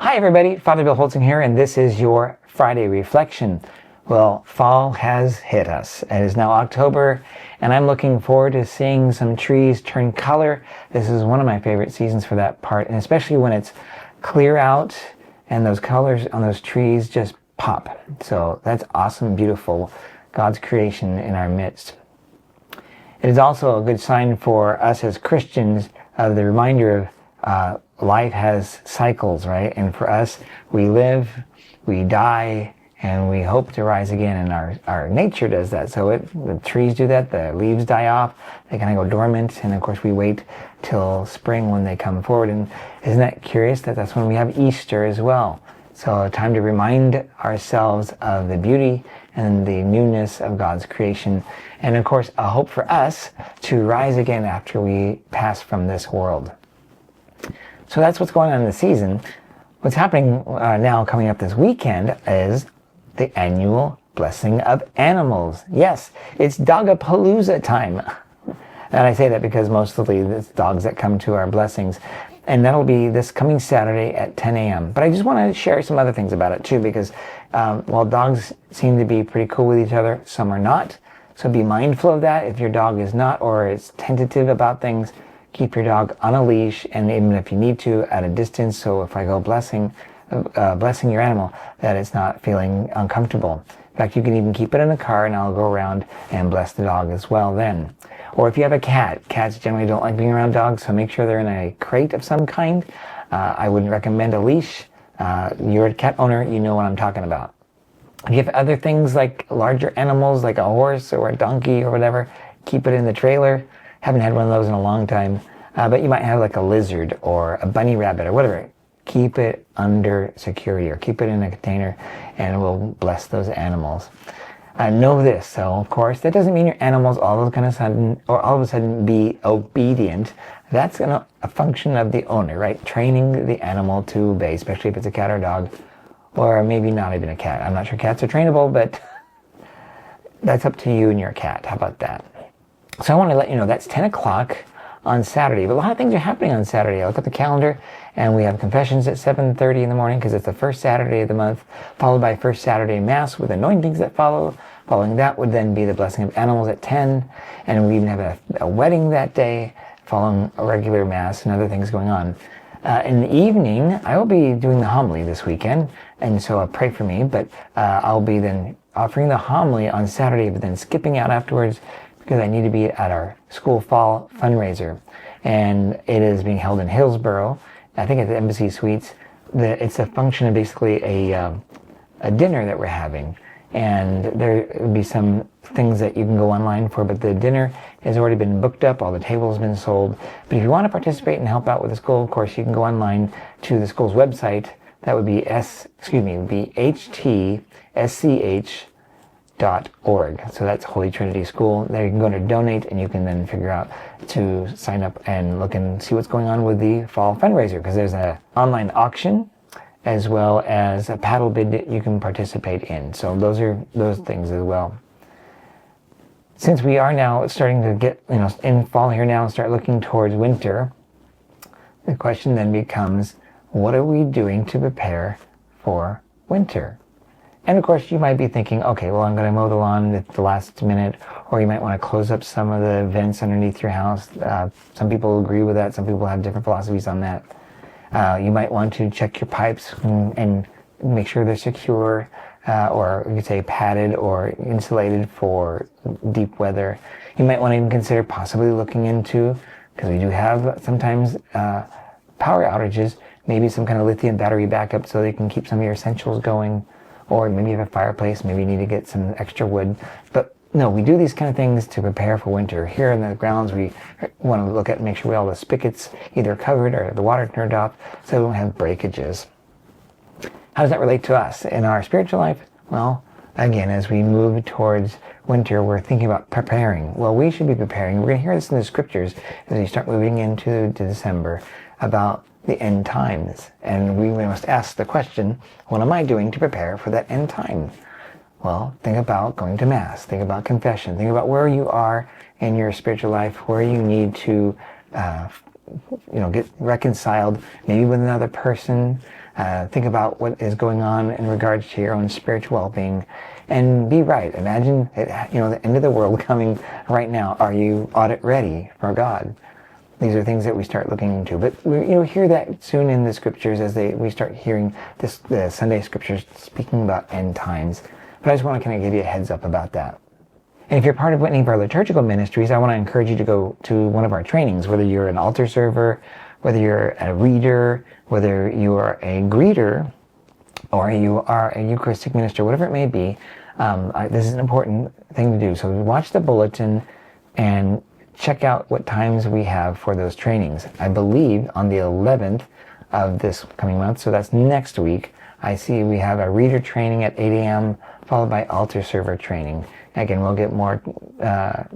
Hi everybody, Father Bill Holtzing here, and this is your Friday Reflection. Well, fall has hit us. It is now October, and I'm looking forward to seeing some trees turn color. This is one of my favorite seasons for that part, and especially when it's clear out and those colors on those trees just pop. So that's awesome, beautiful, God's creation in our midst. It is also a good sign for us as Christians of the reminder of life has cycles, right? And for us, we live, we die, and we hope to rise again. And our nature does that. So the trees do that, the leaves die off, they kind of go dormant, and of course we wait till spring when they come forward. And isn't that curious that that's when we have Easter as well? So a time to remind ourselves of the beauty and the newness of God's creation. And of course, a hope for us to rise again after we pass from this world. So that's what's going on in the season. What's happening now coming up this weekend is the annual blessing of animals. Yes, it's Dogapalooza time. And I say that because mostly it's dogs that come to our blessings. And that'll be this coming Saturday at 10 a.m. But I just want to share some other things about it too, because while dogs seem to be pretty cool with each other, some are not. So be mindful of that. If your dog is not or is tentative about things, keep your dog on a leash, and even if you need to, at a distance. So if I go blessing your animal, that it's not feeling uncomfortable. In fact, you can even keep it in the car, and I'll go around and bless the dog as well then. Or if you have a cat, cats generally don't like being around dogs, so make sure they're in a crate of some kind. I wouldn't recommend a leash. You're a cat owner, you know what I'm talking about. If you have other things like larger animals, like a horse or a donkey or whatever, keep it in the trailer. Haven't had one of those in a long time. But you might have like a lizard or a bunny rabbit or whatever. Keep it under security or keep it in a container, and we'll bless those animals. Know this, so of course, that doesn't mean your animals all of a sudden be obedient. That's a function of the owner, right? Training the animal to obey, especially if it's a cat or a dog, or maybe not even a cat. I'm not sure cats are trainable, but that's up to you and your cat. How about that? So I want to let you know that's 10 o'clock on Saturday. But a lot of things are happening on Saturday. I look at the calendar, and we have confessions at 7:30 in the morning because it's the first Saturday of the month, followed by first Saturday Mass with anointings that follow. Following that would then be the blessing of animals at 10. And we even have a wedding that day, following a regular Mass and other things going on. In the evening, I will be doing the homily this weekend, and so pray for me. But I'll be then offering the homily on Saturday, but then skipping out afterwards, because I need to be at our school fall fundraiser. And it is being held in Hillsborough, I think at the Embassy Suites. It's a function of basically a dinner that we're having. And there will be some things that you can go online for, but the dinner has already been booked up, all the tables have been sold. But if you want to participate and help out with the school, of course, you can go online to the school's website. That would be HTSCH.org. So that's Holy Trinity School. There you can go to donate, and you can then figure out to sign up and look and see what's going on with the fall fundraiser, because there's an online auction as well as a paddle bid that you can participate in. So those are those things as well. Since we are now starting to get in fall here now and start looking towards winter, the question then becomes, what are we doing to prepare for winter? And of course, you might be thinking, okay, well, I'm going to mow the lawn at the last minute, or you might want to close up some of the vents underneath your house. Some people agree with that. Some people have different philosophies on that. You might want to check your pipes and make sure they're secure, or you could say padded or insulated for deep weather. You might want to even consider possibly looking into, because we do have sometimes power outages, maybe some kind of lithium battery backup so they can keep some of your essentials going. Or maybe you have a fireplace, maybe you need to get some extra wood. But no, we do these kind of things to prepare for winter. Here in the grounds, we want to look at and make sure all the spigots either covered or the water turned off so we don't have breakages. How does that relate to us in our spiritual life? Well, again, as we move towards winter, we're thinking about preparing. Well, we should be preparing. We're going to hear this in the scriptures as we start moving into December about the end times. And we must ask the question, what am I doing to prepare for that end time? Well, think about going to Mass. Think about confession. Think about where you are in your spiritual life, where you need to get reconciled, maybe with another person, Think about what is going on in regards to your own spiritual well-being, and be right. Imagine the end of the world coming right now. Are you audit ready for God? These are things that we start looking into, but we hear that soon in the scriptures as we start hearing the Sunday scriptures speaking about end times. But I just want to kind of give you a heads up about that. And if you're part of any of our liturgical ministries, I want to encourage you to go to one of our trainings, whether you're an altar server, whether you're a reader, whether you are a greeter, or you are a Eucharistic minister, whatever it may be. This is an important thing to do. So watch the bulletin and check out what times we have for those trainings. I believe on the 11th of this coming month, so that's next week, I see we have a reader training at 8 a.m. followed by altar server training. Again, we'll get more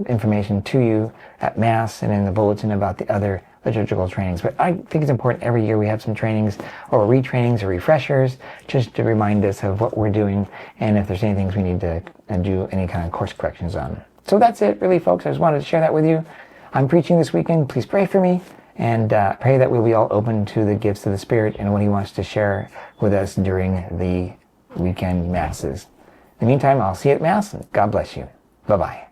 information to you at Mass and in the bulletin about the other liturgical trainings. But I think it's important every year we have some trainings or retrainings or refreshers just to remind us of what we're doing and if there's any things we need to do any kind of course corrections on. So that's it really, folks. I just wanted to share that with you. I'm preaching this weekend. Please pray for me and pray that we'll be all open to the gifts of the Spirit and what He wants to share with us during the weekend Masses. In the meantime, I'll see you at Mass. God bless you. Bye-bye.